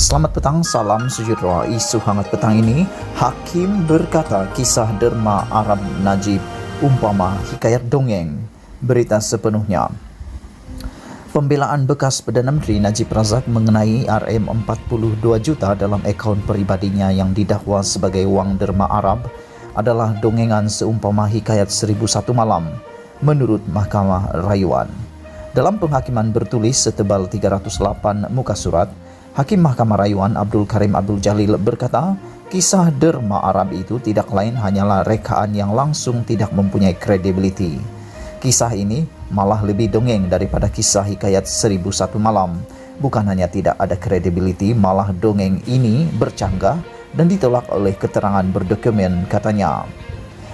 Selamat petang, salam sejahtera. Isu hangat petang ini, Hakim berkata kisah derma Arab Najib umpama hikayat dongeng. Berita sepenuhnya. Pembelaan bekas Perdana Menteri Najib Razak mengenai Rm42 juta dalam akaun peribadinya yang didakwa sebagai wang derma Arab adalah dongengan seumpama hikayat 1001 malam, menurut Mahkamah Rayuan. Dalam penghakiman bertulis setebal 308 muka surat, Hakim Mahkamah Rayuan Abdul Karim Abdul Jalil berkata, kisah derma Arab itu tidak lain hanyalah rekaan yang langsung tidak mempunyai kredibiliti. Kisah ini malah lebih dongeng daripada kisah hikayat 1001 malam. Bukan hanya tidak ada kredibiliti, malah dongeng ini bercanggah dan ditolak oleh keterangan berdokumen, katanya.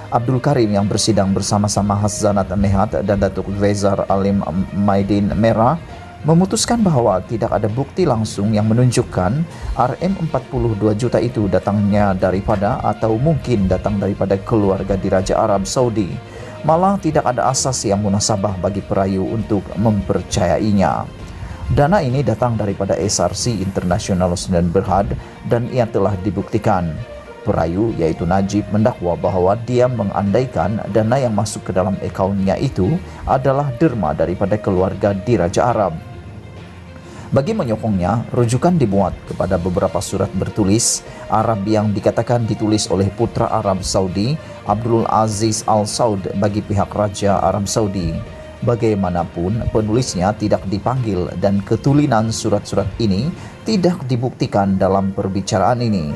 Abdul Karim yang bersidang bersama-sama Hazzanat Mehat dan Datuk Vezar Alim Maidin Merah memutuskan bahwa tidak ada bukti langsung yang menunjukkan Rm42 juta itu datangnya daripada atau mungkin datang daripada keluarga Diraja Arab Saudi. Malah tidak ada asas yang munasabah bagi perayu untuk mempercayainya. Dana ini datang daripada SRC International Sudan Berhad dan ia telah dibuktikan. Perayu yaitu Najib mendakwa bahwa dia mengandaikan dana yang masuk ke dalam akaunnya itu adalah derma daripada keluarga Diraja Arab. Bagi menyokongnya, rujukan dibuat kepada beberapa surat bertulis Arab yang dikatakan ditulis oleh putra Arab Saudi Abdul Aziz Al Saud bagi pihak Raja Arab Saudi. Bagaimanapun penulisnya tidak dipanggil dan ketulinan surat-surat ini tidak dibuktikan dalam perbicaraan ini.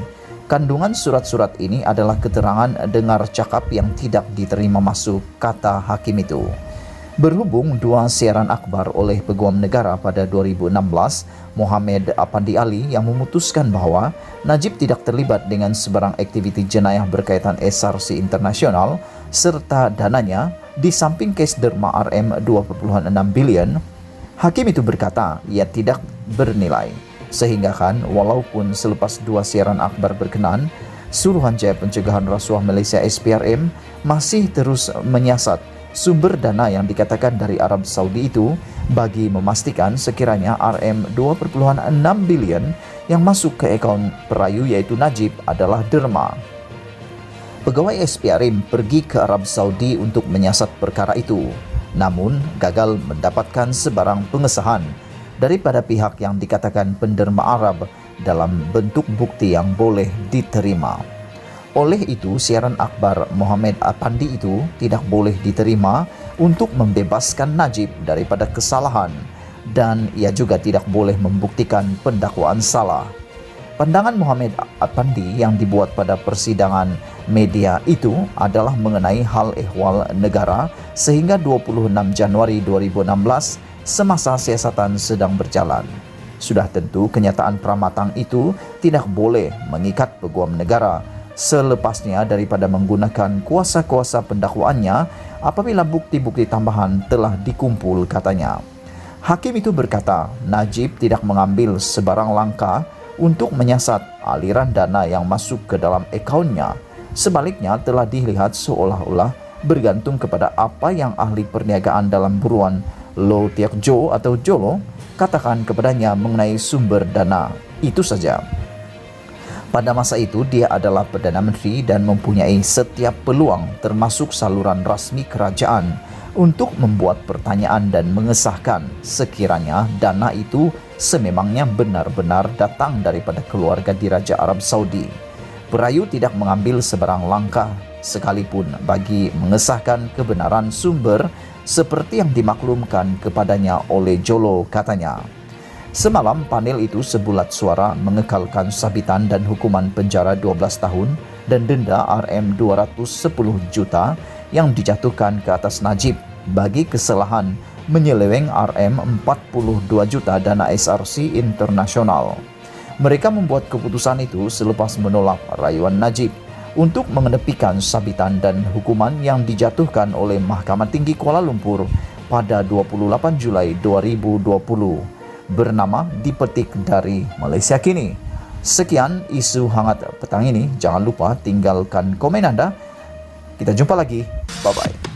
Kandungan surat-surat ini adalah keterangan dengar cakap yang tidak diterima masuk, kata hakim itu. Berhubung dua siaran akhbar oleh Peguam Negara pada 2016, Mohamed Apandi Ali yang memutuskan bahwa Najib tidak terlibat dengan sebarang aktiviti jenayah berkaitan SRC Internasional serta dananya di samping kes derma Rm 2.6 bilion, hakim itu berkata ia tidak bernilai. Sehingga kan walaupun selepas dua siaran akhbar berkenan, Suruhanjaya Pencegahan Rasuah Malaysia SPRM masih terus menyiasat sumber dana yang dikatakan dari Arab Saudi itu bagi memastikan sekiranya Rm 2.6 bilion yang masuk ke akaun perayu yaitu Najib adalah derma. Pegawai SPRM pergi ke Arab Saudi untuk menyiasat perkara itu, namun gagal mendapatkan sebarang pengesahan daripada pihak yang dikatakan penderma Arab dalam bentuk bukti yang boleh diterima. Oleh itu, siaran akhbar Mohamed Apandi itu tidak boleh diterima untuk membebaskan Najib daripada kesalahan dan ia juga tidak boleh membuktikan pendakwaan salah. Pandangan Mohamed Apandi yang dibuat pada persidangan media itu adalah mengenai hal ehwal negara sehingga 26 Januari 2016 semasa siasatan sedang berjalan. Sudah tentu kenyataan pramatang itu tidak boleh mengikat Peguam Negara selepasnya daripada menggunakan kuasa-kuasa pendakwaannya apabila bukti-bukti tambahan telah dikumpul, katanya. Hakim itu berkata, Najib tidak mengambil sebarang langkah untuk menyiasat aliran dana yang masuk ke dalam akaunnya. Sebaliknya telah dilihat seolah-olah bergantung kepada apa yang ahli perniagaan dalam buruan Lo Tiak Jo atau Jolo katakan kepadanya mengenai sumber dana. Itu saja. Pada masa itu dia adalah Perdana Menteri dan mempunyai setiap peluang termasuk saluran rasmi kerajaan untuk membuat pertanyaan dan mengesahkan sekiranya dana itu sememangnya benar-benar datang daripada keluarga Diraja Arab Saudi. Perayu tidak mengambil sebarang langkah sekalipun bagi mengesahkan kebenaran sumber seperti yang dimaklumkan kepadanya oleh Jolo, katanya. Semalam panel itu sebulat suara mengekalkan sabitan dan hukuman penjara 12 tahun dan denda Rm 210 juta yang dijatuhkan ke atas Najib bagi kesalahan menyeleweng Rm 42 juta dana SRC Internasional. Mereka membuat keputusan itu selepas menolak rayuan Najib untuk mengenepikan sabitan dan hukuman yang dijatuhkan oleh Mahkamah Tinggi Kuala Lumpur pada 28 Julai 2020. Bernama Dipetik dari Malaysia Kini. Sekian isu hangat petang ini. Jangan lupa tinggalkan komen Anda. Kita jumpa lagi. Bye-bye.